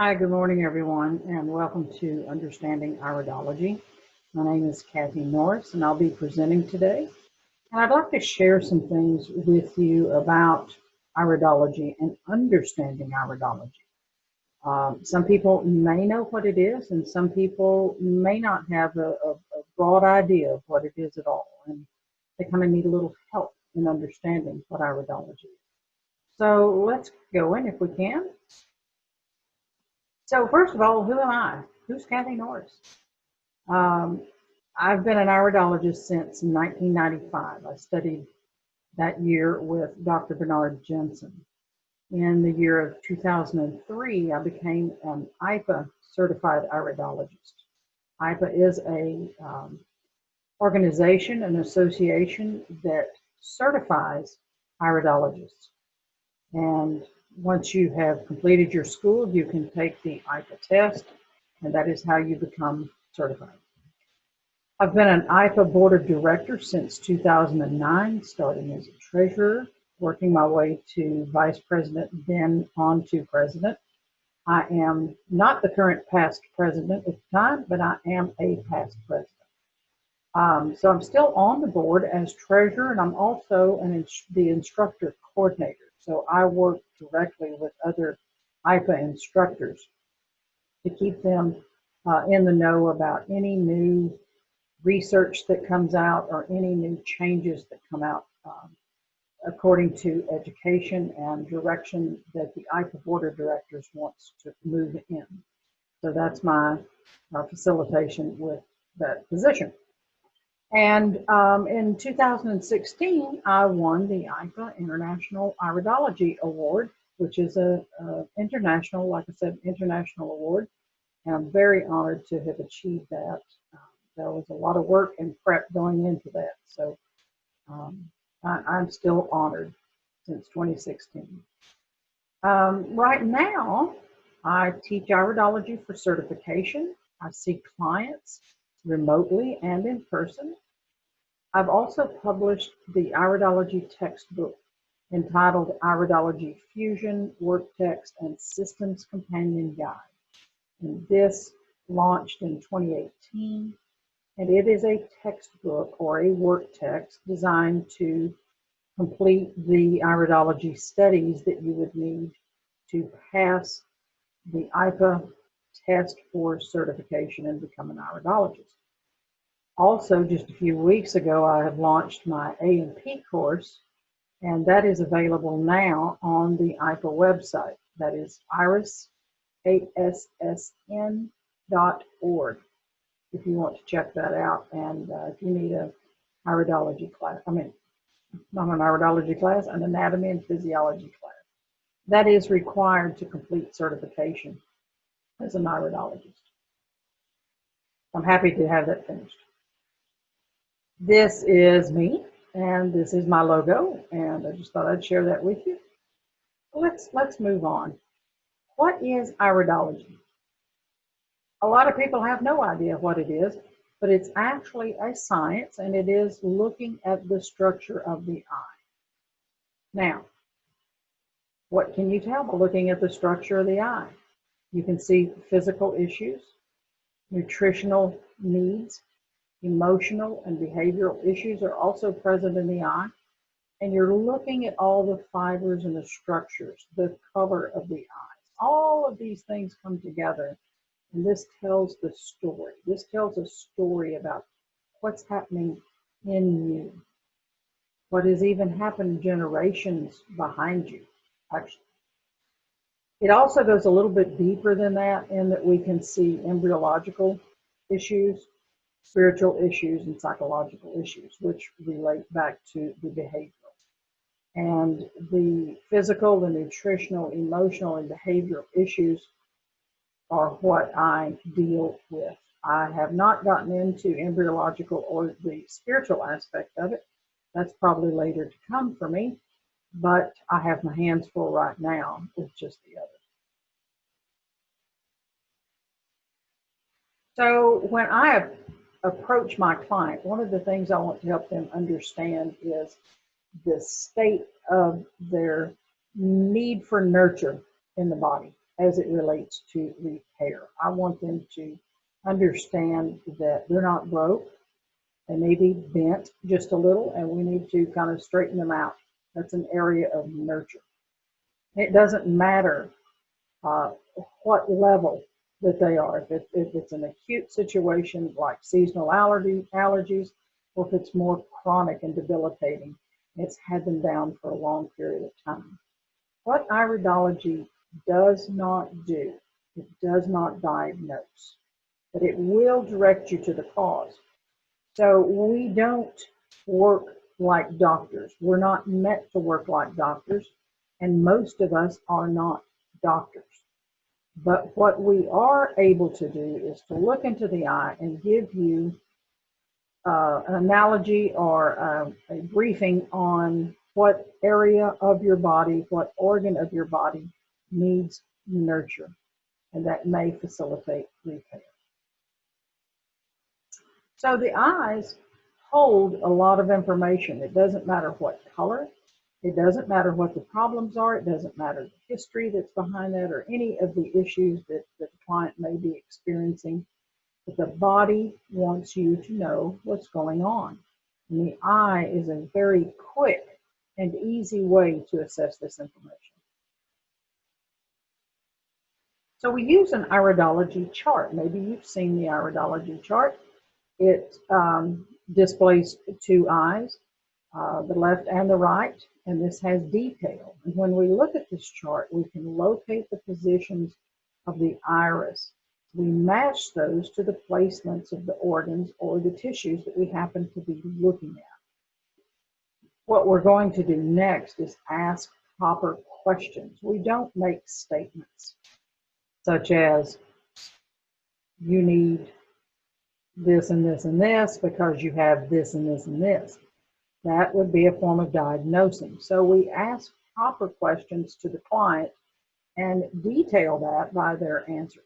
Hi, good morning, everyone, and welcome to Understanding Iridology. My name is Kathy Norris, and I'll be presenting today. And I'd like to share some things with you about iridology and understanding iridology. Some people may know what it is, and some people may not have a broad idea of what it is at all. And they kind of need a little help in understanding what iridology is. So let's go in if we can. So first of all, who am I? Who's Kathy Norris? I've been an iridologist since 1995. I studied that year with Dr. Bernard Jensen. In the year of 2003, I became an IPA certified iridologist. IPA is a organization, an association that certifies iridologists. And once you have completed your school, you can take the IPA test, and that is how you become certified. I've been an IPA board of directors since 2009, starting as a treasurer, working my way to vice president, then on to president. I am not the current past president at the time, but I am a past president. So I'm still on the board as treasurer, and I'm also the instructor coordinator. So I work directly with other IPA instructors to keep them in the know about any new research that comes out or any new changes that come out according to education and direction that the IPA board of directors wants to move in. So that's my facilitation with that position. And in 2016, I won the IPA International Iridology Award, which is a international, like I said, international award. And I'm very honored to have achieved that. There was a lot of work and prep going into that. So I'm still honored since 2016. Right now, I teach iridology for certification. I see clients remotely and in person. I've also published the iridology textbook entitled Iridology Fusion, Work Text, and Systems Companion Guide. And this launched in 2018, and it is a textbook or a work text designed to complete the iridology studies that you would need to pass the IPA test for certification and become an iridologist. Also, just a few weeks ago, I have launched my A&P course, and that is available now on the IPA website. That is irisassn.org if you want to check that out. And if you need a iridology class, not an iridology class, an anatomy and physiology class. That is required to complete certification as an iridologist. I'm happy to have that finished. This is me, and this is my logo, and I just thought I'd share that with you. Let's move on. What is iridology? A lot of people have no idea what it is, but it's actually a science, and it is looking at the structure of the eye. Now, what can you tell by looking at the structure of the eye? You can see physical issues, nutritional needs, emotional and behavioral issues are also present in the eye, and you're looking at all the fibers and the structures, the color of the eyes. All of these things come together, and this tells the story. This tells a story about what's happening in you, what has even happened generations behind you, actually. It also goes a little bit deeper than that, in that we can see embryological issues, spiritual issues, and psychological issues, which relate back to the behavioral. And the physical, the nutritional, emotional, and behavioral issues are what I deal with. I have not gotten into embryological or the spiritual aspect of it. That's probably later to come for me, but I have my hands full right now with just the other. So when I approach my client, one of the things I want to help them understand is the state of their need for nurture in the body. as it relates to repair. I want them to understand that they're not broke. They may be bent just a little, and we need to kind of straighten them out. That's an area of nurture. It doesn't matter what level that they are. If it's an acute situation like seasonal allergies, or if it's more chronic and debilitating, it's had them down for a long period of time. What iridology does not do, it does not diagnose, but it will direct you to the cause. So we don't work like doctors. We're not meant to work like doctors, and most of us are not doctors. But what we are able to do is to look into the eye and give you an analogy or a briefing on what area of your body, what organ of your body needs nurture, and that may facilitate repair. So the eyes hold a lot of information. It doesn't matter what color, it doesn't matter what the problems are, it doesn't matter the history that's behind that or any of the issues that the client may be experiencing. But the body wants you to know what's going on. And the eye is a very quick and easy way to assess this information. So we use an iridology chart. Maybe you've seen the iridology chart. It displays two eyes, the left and the right, and this has detail. And when we look at this chart, we can locate the positions of the iris. We match those to the placements of the organs or the tissues that we happen to be looking at. What we're going to do next is ask proper questions. We don't make statements such as, you need this and this and this because you have this and this and this. That would be a form of diagnosing. So we ask proper questions to the client and detail that by their answers.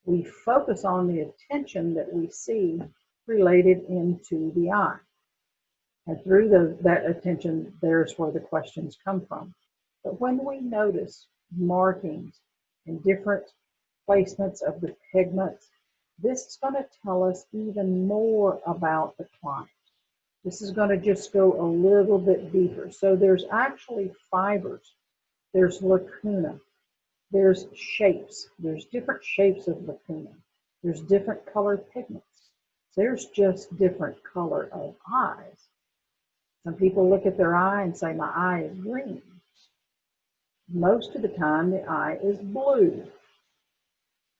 We focus on the attention that we see related into the eye. And through that attention, there's where the questions come from. But when we notice markings in different placements of the pigments, this is going to tell us even more about the client. This is going to just go a little bit deeper. So there's actually fibers, there's lacuna, there's shapes, there's different shapes of lacuna, there's different colored pigments, there's just different color of eyes. Some people look at their eye and say, my eye is green. Most of the time the eye is blue.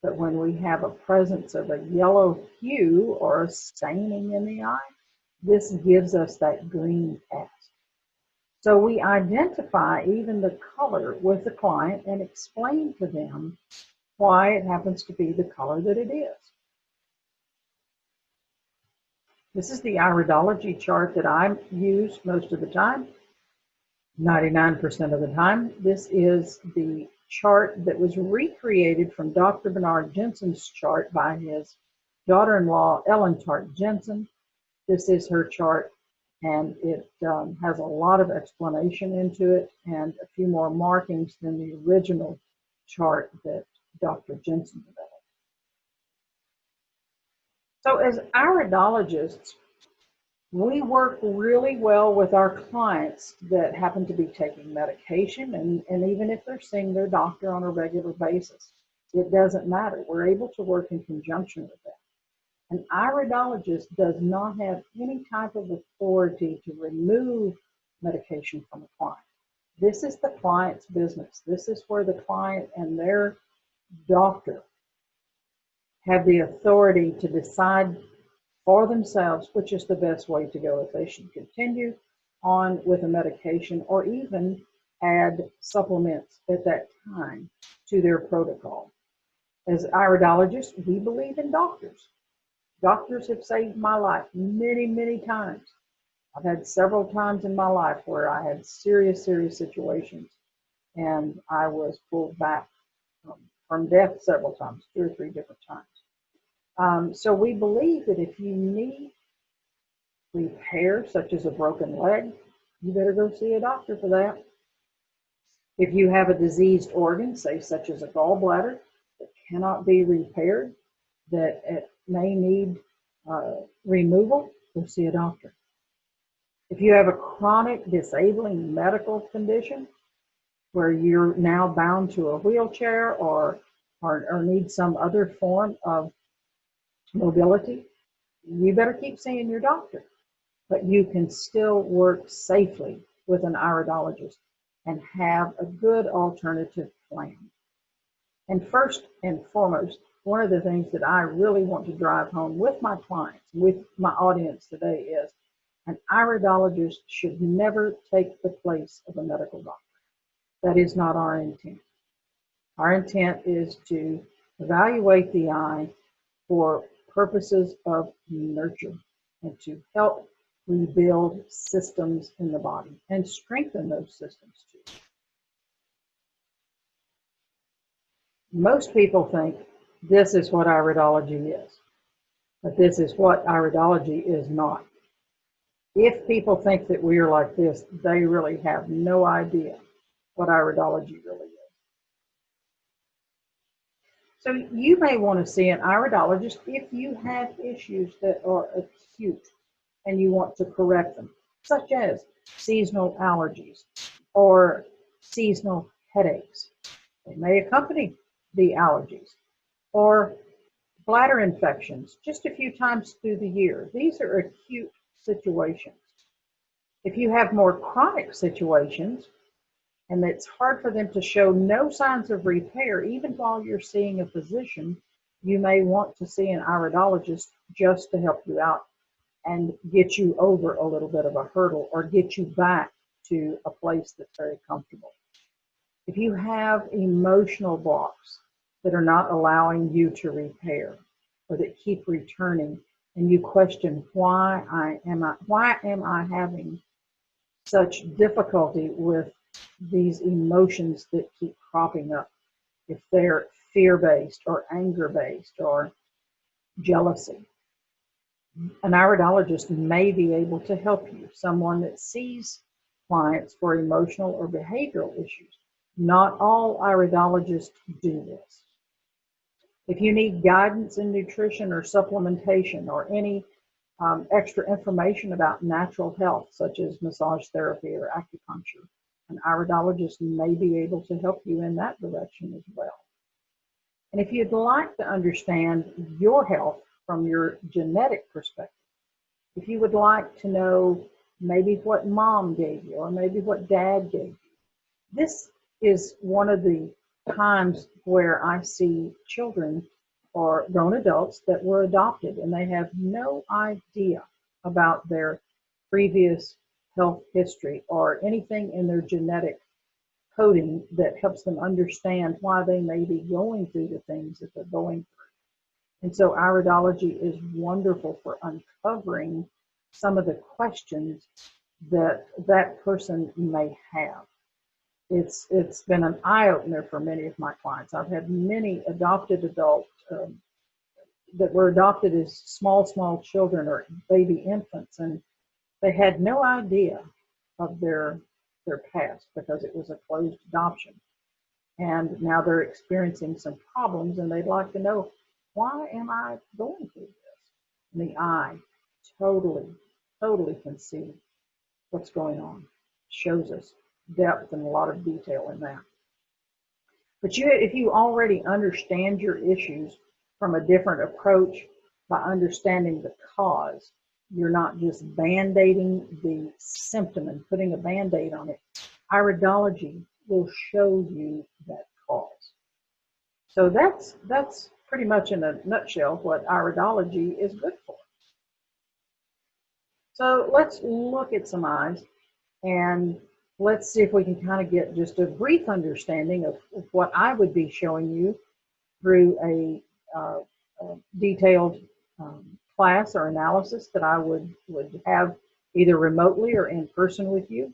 But when we have a presence of a yellow hue or a staining in the eye, this gives us that green cast. So we identify even the color with the client and explain to them why it happens to be the color that it is. This is the iridology chart that I use most of the time, 99% of the time. This is the chart that was recreated from Dr. Bernard Jensen's chart by his daughter-in-law, Ellen Tart Jensen. This is her chart, and it has a lot of explanation into it and a few more markings than the original chart that Dr. Jensen developed. So as iridologists, we work really well with our clients that happen to be taking medication, and even if they're seeing their doctor on a regular basis, it doesn't matter. We're able to work in conjunction with them. An iridologist does not have any type of authority to remove medication from a client. This is the client's business. This is where the client and their doctor have the authority to decide for themselves which is the best way to go, if they should continue on with a medication or even add supplements at that time to their protocol. As iridologists, we believe in doctors. Doctors have saved my life many, many times. I've had several times in my life where I had serious situations and I was pulled back from death several times, 2 or 3 different times. So we believe that if you need repair, such as a broken leg, you better go see a doctor for that. If you have a diseased organ, say such as a gallbladder, that cannot be repaired, that it may need removal, go see a doctor. If you have a chronic disabling medical condition where you're now bound to a wheelchair or need some other form of mobility, you better keep seeing your doctor. But you can still work safely with an iridologist and have a good alternative plan. And first and foremost, one of the things that I really want to drive home with my clients, with my audience today, is an iridologist should never take the place of a medical doctor. That is not our intent. Our intent is to evaluate the eye for purposes of nurture and to help rebuild systems in the body and strengthen those systems too. Most people think this is what iridology is, but this is what iridology is not. If people think that we are like this, they really have no idea what iridology really is. So you may want to see an iridologist if you have issues that are acute and you want to correct them, such as seasonal allergies or seasonal headaches. They may accompany the allergies, or bladder infections just a few times through the year. These are acute situations. If you have more chronic situations, and it's hard for them to show no signs of repair, even while you're seeing a physician, you may want to see an iridologist just to help you out and get you over a little bit of a hurdle or get you back to a place that's very comfortable. If you have emotional blocks that are not allowing you to repair or that keep returning, and you question why am I having such difficulty with these emotions that keep cropping up, if they're fear-based or anger-based or jealousy, an iridologist may be able to help you, someone that sees clients for emotional or behavioral issues. Not all iridologists do this. If you need guidance in nutrition or supplementation or any extra information about natural health, such as massage therapy or acupuncture, an iridologist may be able to help you in that direction as well. And if you'd like to understand your health from your genetic perspective, if you would like to know maybe what mom gave you or maybe what dad gave you, this is one of the times where I see children or grown adults that were adopted and they have no idea about their previous health history or anything in their genetic coding that helps them understand why they may be going through the things that they're going through. And so iridology is wonderful for uncovering some of the questions that that person may have. It's been an eye-opener for many of my clients. I've had many adopted adults that were adopted as small children or baby infants, and they had no idea of their past because it was a closed adoption. And now they're experiencing some problems and they'd like to know, why am I going through this? And the eye totally can see what's going on. Shows us depth and a lot of detail in that. But if you already understand your issues from a different approach by understanding the cause, you're not just band-aiding the symptom and putting a band-aid on it. Iridology will show you that cause. So that's pretty much in a nutshell what iridology is good for. So let's look at some eyes and let's see if we can kind of get just a brief understanding of what I would be showing you through a detailed class or analysis that I would have either remotely or in person with you.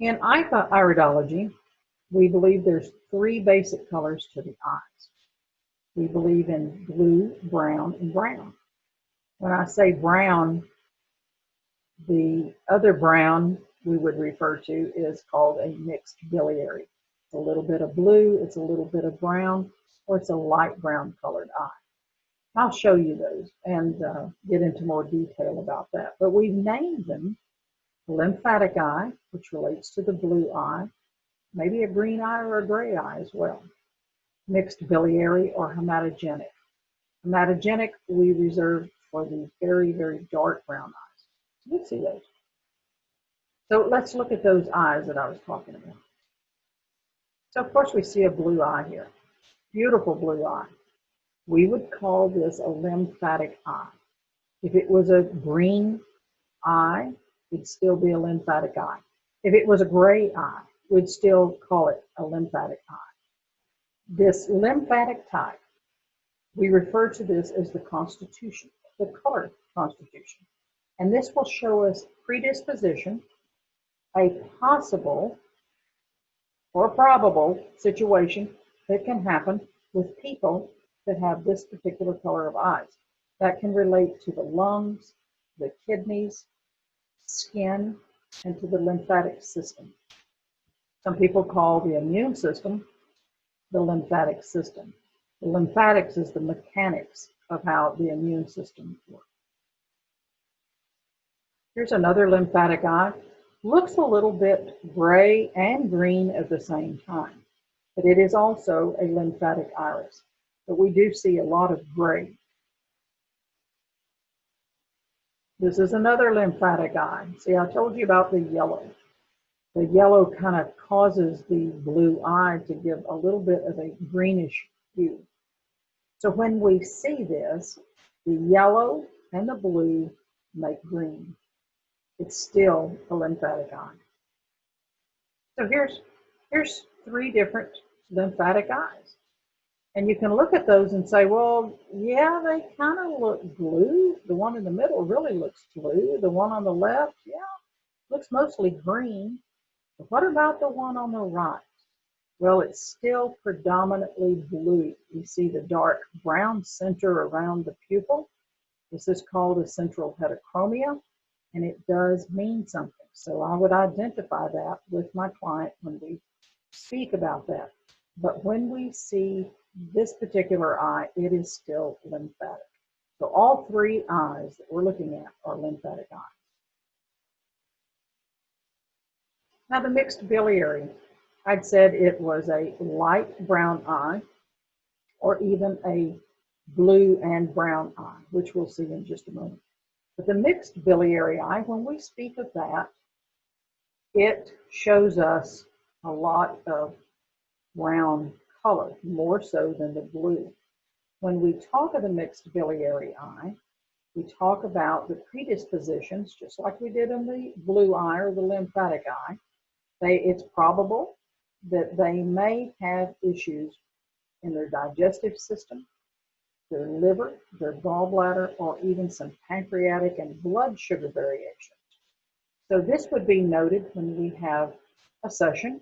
In iridology, we believe there's 3 basic colors to the eyes. We believe in blue, brown, and brown. When I say brown, the other brown, we would refer to is called a mixed biliary. It's a little bit of blue, it's a little bit of brown, or it's a light brown colored eye. I'll show you those and get into more detail about that. But we've named them lymphatic eye, which relates to the blue eye, maybe a green eye or a gray eye as well. Mixed biliary or hematogenic. Hematogenic we reserve for the very, very dark brown eyes. You'll see those. So let's look at those eyes that I was talking about. So of course we see a blue eye here. Beautiful blue eye. We would call this a lymphatic eye. If it was a green eye, it'd still be a lymphatic eye. If it was a gray eye, we'd still call it a lymphatic eye. This lymphatic type, we refer to this as the constitution, the color constitution. And this will show us predisposition, a possible or probable situation that can happen with people that have this particular color of eyes. That can relate to the lungs, the kidneys, skin, and to the lymphatic system. Some people call the immune system the lymphatic system. The lymphatics is the mechanics of how the immune system works. Here's another lymphatic eye. Looks a little bit gray and green at the same time, but it is also a lymphatic iris. But we do see a lot of gray. This is another lymphatic eye. See, I told you about the yellow. The yellow kind of causes the blue eye to give a little bit of a greenish hue. So when we see this, the yellow and the blue make green. It's still a lymphatic eye. So here's three different lymphatic eyes. And you can look at those and say, well, yeah, they kind of look blue. The one in the middle really looks blue. The one on the left, yeah, looks mostly green. But what about the one on the right? Well, it's still predominantly blue. You see the dark brown center around the pupil. This is called a central heterochromia, and it does mean something. So I would identify that with my client when we speak about that. But when we see this particular eye, it is still lymphatic. So all three eyes that we're looking at are lymphatic eyes. Now the mixed biliary, I'd said it was a light brown eye or even a blue and brown eye, which we'll see in just a moment. But the mixed biliary eye, when we speak of that, it shows us a lot of brown color, more so than the blue. When we talk of the mixed biliary eye, we talk about the predispositions, just like we did in the blue eye or the lymphatic eye. It's probable that they may have issues in their digestive system, their liver, their gallbladder, or even some pancreatic and blood sugar variations. So this would be noted when we have a session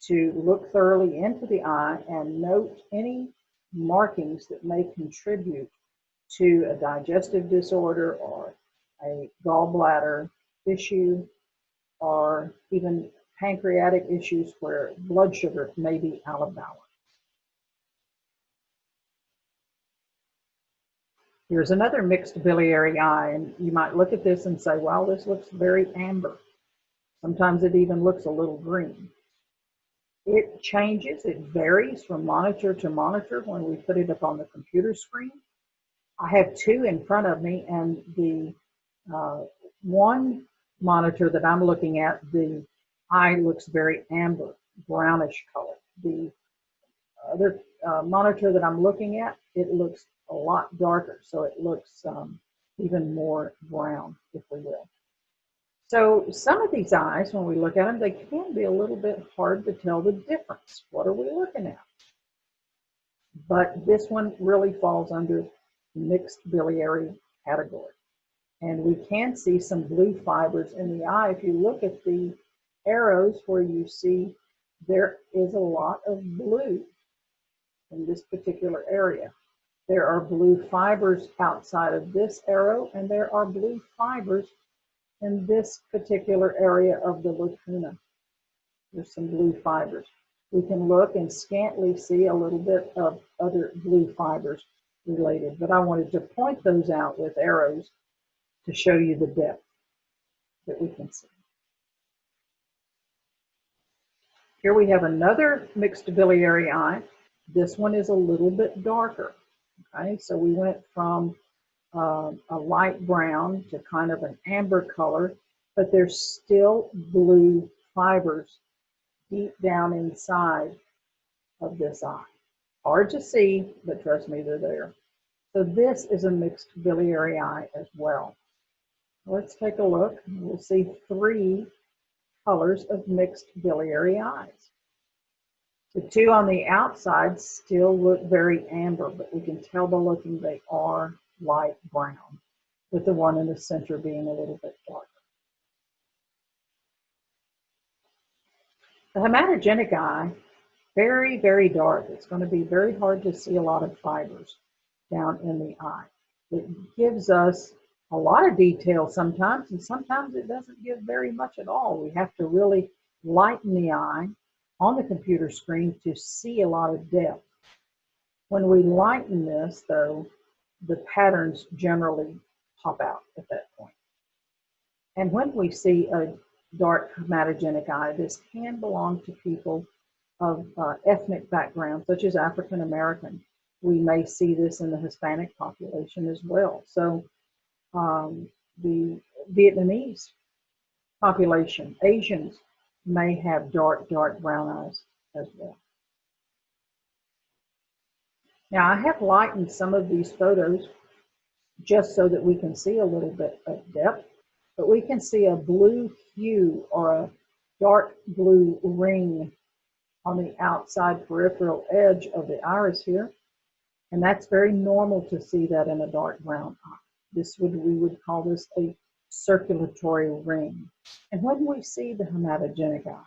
to look thoroughly into the eye and note any markings that may contribute to a digestive disorder or a gallbladder issue or even pancreatic issues where blood sugar may be out of balance. Here's another mixed biliary eye, and you might look at this and say, wow, this looks very amber. Sometimes it even looks a little green. It changes, it varies from monitor to monitor when we put it up on the computer screen. I have two in front of me, and the one monitor that I'm looking at, the eye looks very amber, brownish color. The other monitor that I'm looking at, it looks a lot darker, so it looks even more brown, if we will. So some of these eyes, when we look at them, they can be a little bit hard to tell the difference. What are we looking at? But this one really falls under the mixed biliary category. And we can see some blue fibers in the eye. If you look at the arrows where you see there is a lot of blue in this particular area. There are blue fibers outside of this arrow, and there are blue fibers in this particular area of the lacuna. There's some blue fibers. We can look and scantly see a little bit of other blue fibers related, but I wanted to point those out with arrows to show you the depth that we can see. Here we have another mixed biliary eye. This one is a little bit darker. Okay, so we went from a light brown to kind of an amber color, but there's still blue fibers deep down inside of this eye. Hard to see, but trust me, they're there. So this is a mixed biliary eye as well. Let's take a look. We'll see 3 colors of mixed biliary eyes. The 2 on the outside still look very amber, but we can tell by looking they are light brown, with the one in the center being a little bit darker. The hematogenic eye, very, very dark. It's going to be very hard to see a lot of fibers down in the eye. It gives us a lot of detail sometimes, and sometimes it doesn't give very much at all. We have to really lighten the eye on the computer screen to see a lot of depth. When we lighten this, though, the patterns generally pop out at that point. And when we see a dark hematogenic eye, this can belong to people of ethnic background, such as African American. We may see this in the Hispanic population as well. So the Vietnamese population, Asians, may have dark, dark brown eyes as well. Now, I have lightened some of these photos just so that we can see a little bit of depth, but we can see a blue hue or a dark blue ring on the outside peripheral edge of the iris here, and that's very normal to see that in a dark brown eye. We would call this a circulatory ring. And when we see the hematogenic eye,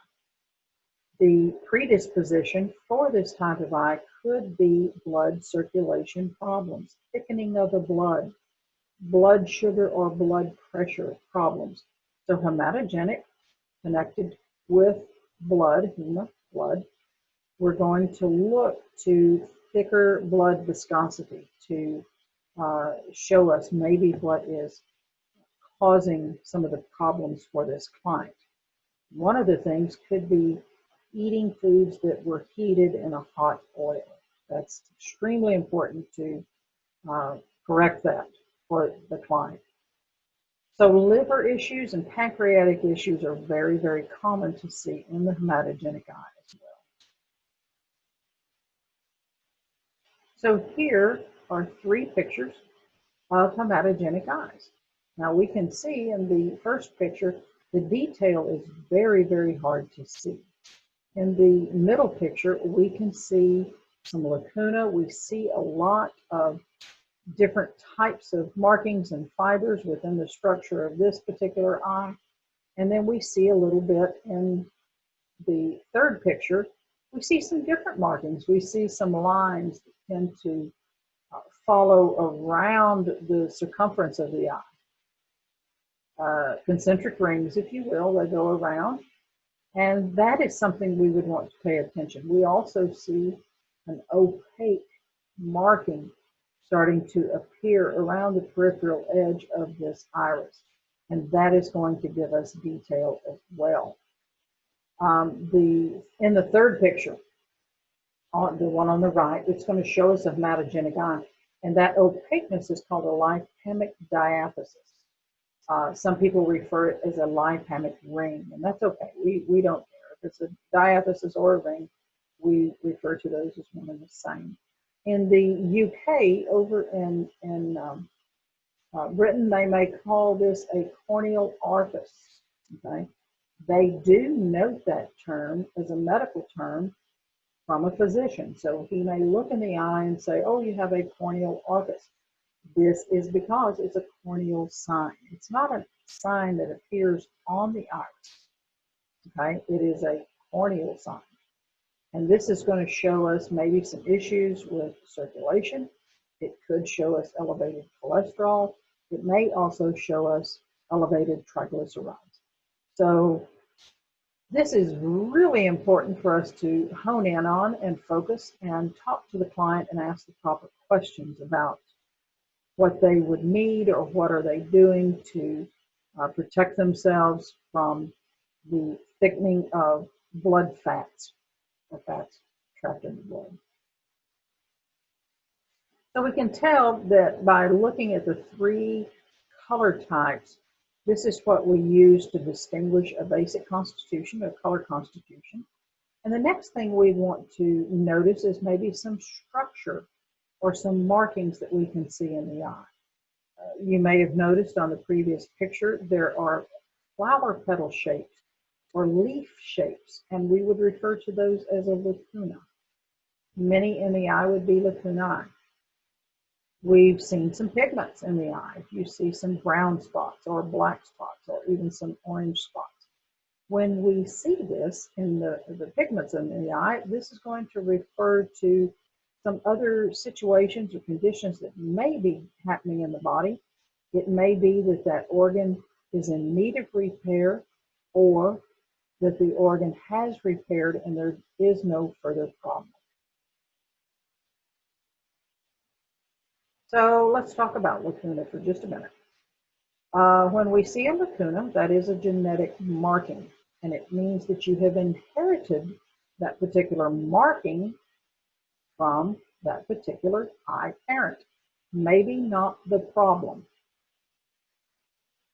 the predisposition for this type of eye could be blood circulation problems, thickening of the blood sugar or blood pressure problems. So hematogenic connected with blood, hema, blood, we're going to look to thicker blood viscosity to show us maybe what is causing some of the problems for this client. One of the things could be eating foods that were heated in a hot oil. That's extremely important to correct that for the client. So liver issues and pancreatic issues are very, very common to see in the hematogenic eye as well. So here are 3 pictures of hematogenic eyes. Now we can see in the first picture, the detail is very, very hard to see. In the middle picture, we can see some lacuna. We see a lot of different types of markings and fibers within the structure of this particular eye. And then we see a little bit in the third picture. We see some different markings. We see some lines that tend to follow around the circumference of the eye. Concentric rings, if you will, they go around. And that is something we would want to pay attention. We also see an opaque marking starting to appear around the peripheral edge of this iris. And that is going to give us detail as well. In the third picture, the one on the right, it's going to show us a hematogenic eye. And that opaqueness is called a lipamic diathesis. Some people refer it as a lipamic ring, and that's okay. We don't care. If it's a diathesis or a ring, we refer to those as one and the same. In the UK, over in Britain, they may call this a corneal orifice. Okay, they do note that term as a medical term from a physician. So he may look in the eye and say, "Oh, you have a corneal orifice." This is because it's a corneal sign. It's not a sign that appears on the iris. Okay, it is a corneal sign. And this is going to show us maybe some issues with circulation. It could show us elevated cholesterol. It may also show us elevated triglycerides. So this is really important for us to hone in on and focus and talk to the client and ask the proper questions about what they would need or what are they doing to protect themselves from the thickening of blood fats or fats trapped in the blood. So we can tell that by looking at the three color types, this is what we use to distinguish a basic constitution, a color constitution. And the next thing we want to notice is maybe some structure or some markings that we can see in the eye. You may have noticed on the previous picture, there are flower petal shapes or leaf shapes, and we would refer to those as a lacuna. Many in the eye would be lacunae. We've seen some pigments in the eye. You see some brown spots or black spots or even some orange spots. When we see this in the pigments in the eye, this is going to refer to some other situations or conditions that may be happening in the body. It may be that that organ is in need of repair, or that the organ has repaired and there is no further problem. So let's talk about lacuna for just a minute. When we see a lacuna, that is a genetic marking, and it means that you have inherited that particular marking from that particular eye parent. Maybe not the problem.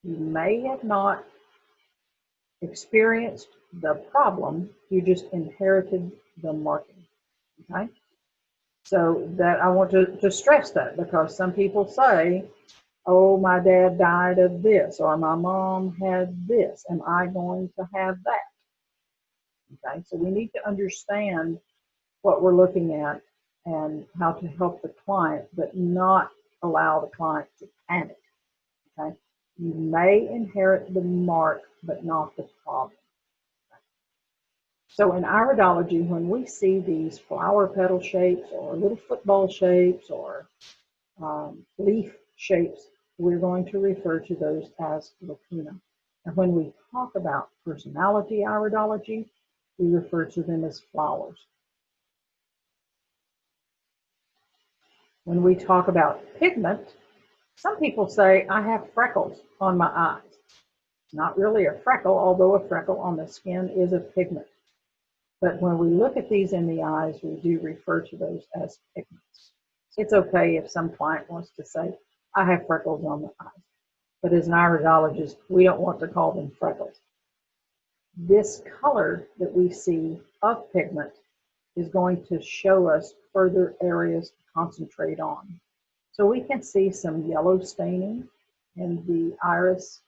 You may have not experienced the problem, you just inherited the marking, okay? So that I want to stress that, because some people say, oh, my dad died of this, or my mom had this, am I going to have that? Okay, so we need to understand what we're looking at and how to help the client, but not allow the client to panic, okay? You may inherit the mark, but not the problem. So in iridology, when we see these flower petal shapes or little football shapes or leaf shapes, we're going to refer to those as lacuna. And when we talk about personality iridology, we refer to them as flowers. When we talk about pigment, some people say, I have freckles on my eyes. It's not really a freckle, although a freckle on the skin is a pigment. But when we look at these in the eyes, we do refer to those as pigments. It's okay if some client wants to say, I have freckles on the eyes. But as an iridologist, we don't want to call them freckles. This color that we see of pigment is going to show us further areas to concentrate on. So we can see some yellow staining in the iris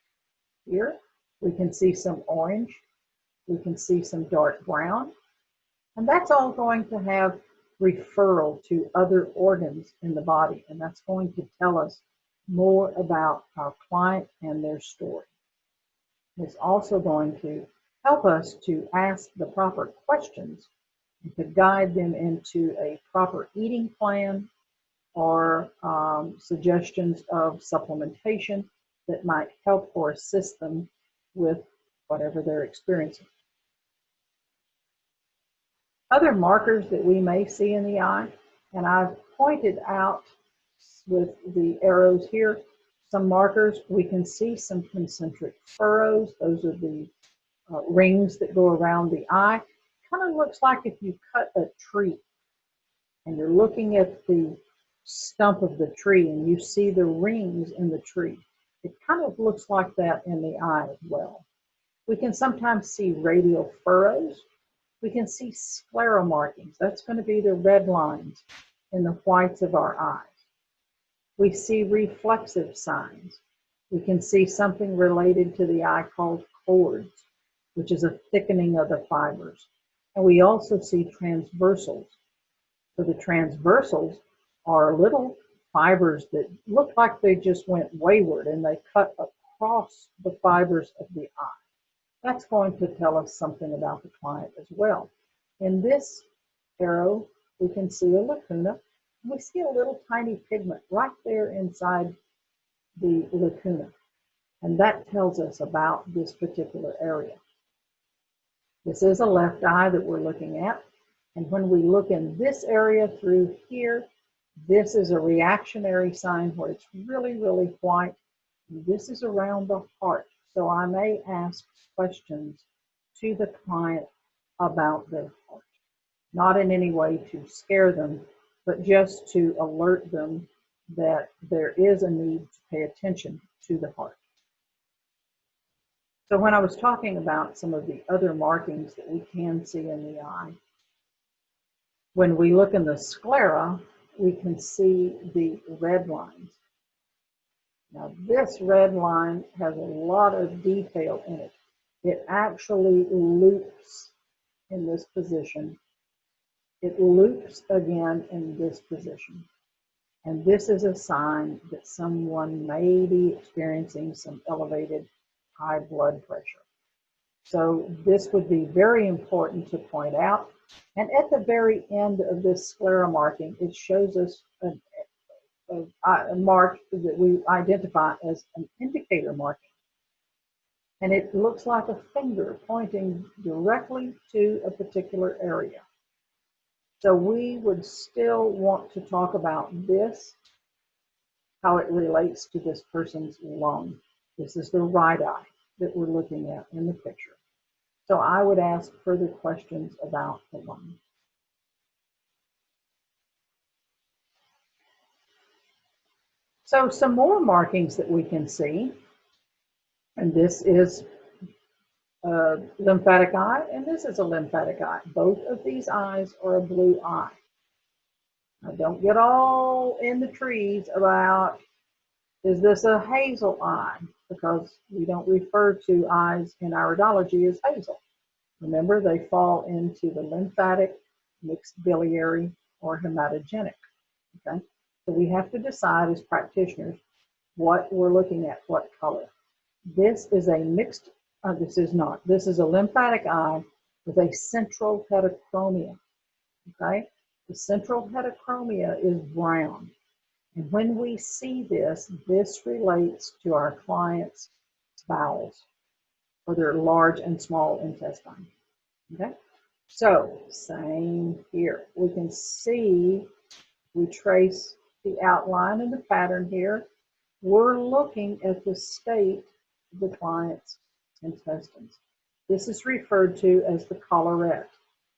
here. We can see some orange. We can see some dark brown. And that's all going to have referral to other organs in the body. And that's going to tell us more about our client and their story. It's also going to help us to ask the proper questions and to guide them into a proper eating plan or suggestions of supplementation that might help or assist them with whatever they're experiencing. Other markers that we may see in the eye, and I've pointed out with the arrows here, some markers. We can see some concentric furrows. Those are the rings that go around the eye. Kind of looks like if you cut a tree and you're looking at the stump of the tree and you see the rings in the tree. It kind of looks like that in the eye as well. We can sometimes see radial furrows. We can see scleral markings. That's going to be the red lines in the whites of our eyes. We see reflexive signs. We can see something related to the eye called cords, which is a thickening of the fibers. And we also see transversals. So the transversals are little fibers that look like they just went wayward and they cut across the fibers of the eye. That's going to tell us something about the client as well. In this arrow, we can see a lacuna. We see a little tiny pigment right there inside the lacuna. And that tells us about this particular area. This is a left eye that we're looking at. And when we look in this area through here, this is a reactionary sign where it's really, really white. This is around the heart. So I may ask questions to the client about their heart. Not in any way to scare them, but just to alert them that there is a need to pay attention to the heart. So when I was talking about some of the other markings that we can see in the eye, when we look in the sclera, we can see the red lines. Now this red line has a lot of detail in it. It actually loops in this position. It loops again in this position. And this is a sign that someone may be experiencing some elevated high blood pressure. So this would be very important to point out. And at the very end of this sclera marking, it shows us a mark that we identify as an indicator marking. And it looks like a finger pointing directly to a particular area. So we would still want to talk about this, how it relates to this person's lung. This is the right eye that we're looking at in the picture. So I would ask further questions about the lung. So some more markings that we can see, and this is a lymphatic eye, and this is a lymphatic eye. Both of these eyes are a blue eye. Now don't get all in the trees about, is this a hazel eye? Because we don't refer to eyes in iridology as hazel. Remember, they fall into the lymphatic, mixed biliary, or hematogenic. Okay, so we have to decide as practitioners what we're looking at, what color. This is a mixed, this is a lymphatic eye with a central heterochromia. Okay, the central heterochromia is brown. And when we see this, this relates to our client's bowels, or their large and small intestine. Okay, so same here. We can see, we trace the outline and the pattern here. We're looking at the state of the client's intestines. This is referred to as the collarette.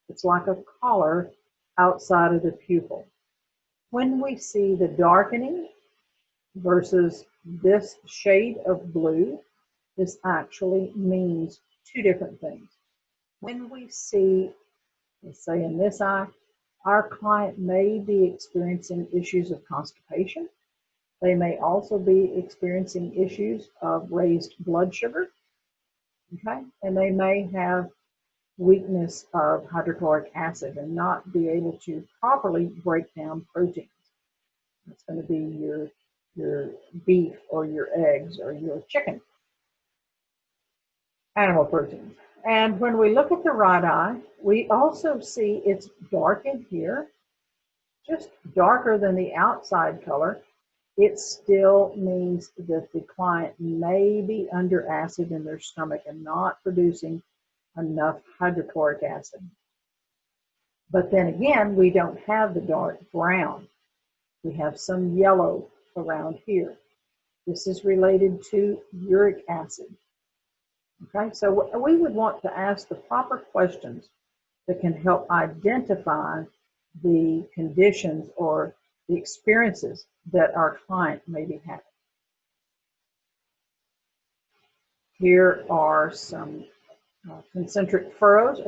It's like a collar outside of the pupil. When we see the darkening versus this shade of blue, this actually means two different things. When we see, let's say in this eye, our client may be experiencing issues of constipation. They may also be experiencing issues of raised blood sugar, okay? And they may have weakness of hydrochloric acid and not be able to properly break down proteins. That's going to be your beef or your eggs or your chicken, animal proteins. And when we look at the right eye, we also see it's dark in here, just darker than the outside color. It still means that the client may be under acid in their stomach and not producing enough hydrochloric acid. But then again, we don't have the dark brown. We have some yellow around here. This is related to uric acid. Okay, so we would want to ask the proper questions that can help identify the conditions or the experiences that our client may be having. Here are some concentric furrows,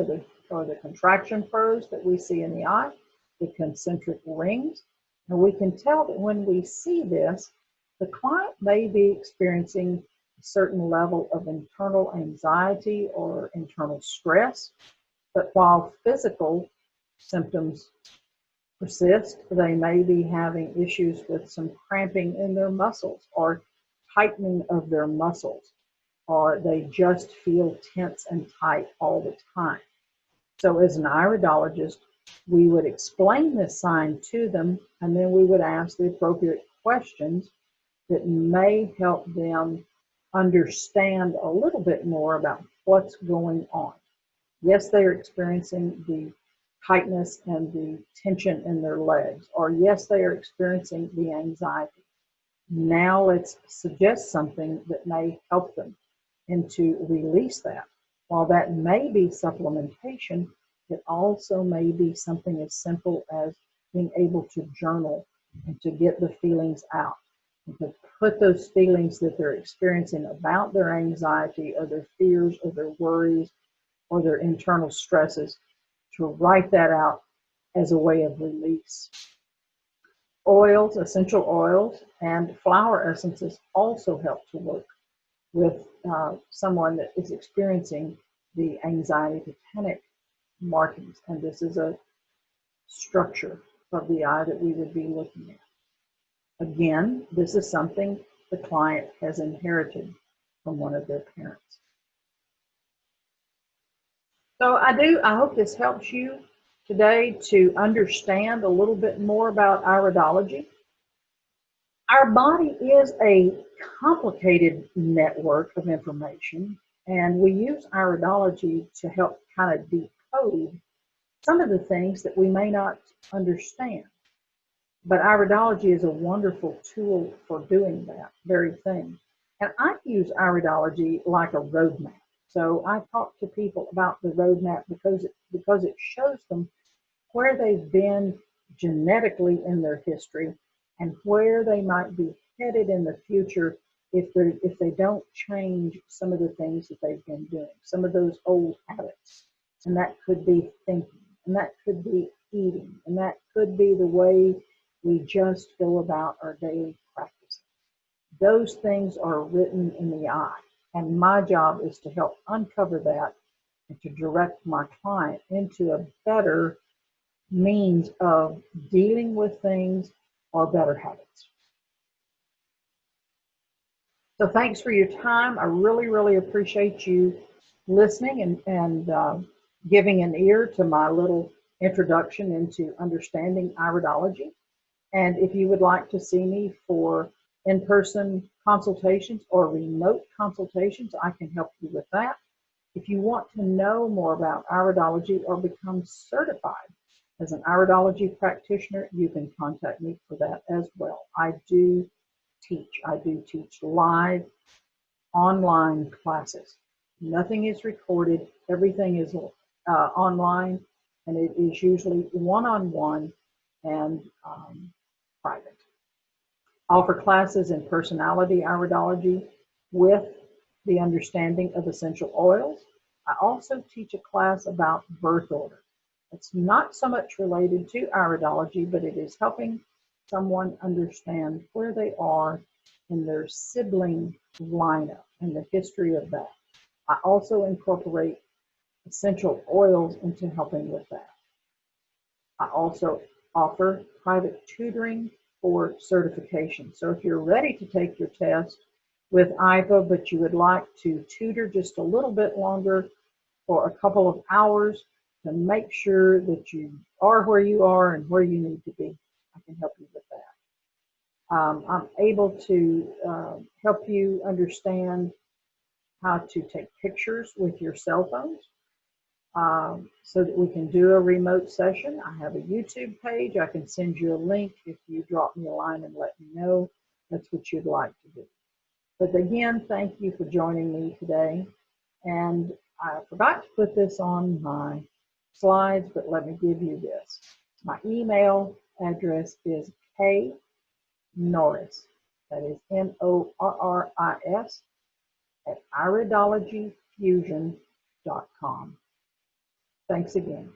or the contraction furrows that we see in the eye, the concentric rings. And we can tell that when we see this, the client may be experiencing a certain level of internal anxiety or internal stress. But while physical symptoms persist, they may be having issues with some cramping in their muscles or tightening of their muscles, or they just feel tense and tight all the time. So as an iridologist, we would explain this sign to them, and then we would ask the appropriate questions that may help them understand a little bit more about what's going on. Yes, they are experiencing the tightness and the tension in their legs, or yes, they are experiencing the anxiety. Now let's suggest something that may help them and to release that. While that may be supplementation, it also may be something as simple as being able to journal and to get the feelings out, and to put those feelings that they're experiencing about their anxiety or their fears or their worries or their internal stresses, to write that out as a way of release. Oils, essential oils, and flower essences also help to work with someone that is experiencing the anxiety to panic markings. And this is a structure of the eye that we would be looking at. Again, this is something the client has inherited from one of their parents. So I hope this helps you today to understand a little bit more about iridology. Our body is a complicated network of information, and we use iridology to help kind of decode some of the things that we may not understand. But iridology is a wonderful tool for doing that very thing. And I use iridology like a roadmap. So I talk to people about the roadmap because it shows them where they've been genetically in their history and where they might be headed in the future if they don't change some of the things that they've been doing, some of those old habits. And that could be thinking, and that could be eating, and that could be the way we just go about our daily practice. Those things are written in the eye, and my job is to help uncover that and to direct my client into a better means of dealing with things or better habits. So thanks for your time. I really, really appreciate you listening and giving an ear to my little introduction into understanding iridology. And if you would like to see me for in-person consultations or remote consultations, I can help you with that. If you want to know more about iridology or become certified as an iridology practitioner, you can contact me for that as well. I do teach live online classes. Nothing is recorded. Everything is online, and it is usually one-on-one and private. I offer classes in personality iridology with the understanding of essential oils. I also teach a class about birth order. It's not so much related to iridology, but it is helping someone understand where they are in their sibling lineup and the history of that. I also incorporate essential oils into helping with that. I also offer private tutoring for certification. So if you're ready to take your test with IVA, but you would like to tutor just a little bit longer for a couple of hours to make sure that you are where you are and where you need to be, I can help you with that. I'm able to help you understand how to take pictures with your cell phones so that we can do a remote session. I have a YouTube page. I can send you a link if you drop me a line and let me know that's what you'd like to do. But again, thank you for joining me today. And I forgot to put this on my slides, but let me give you this. My email address is knorris, that is Norris, @iridologyfusion.com. Thanks again.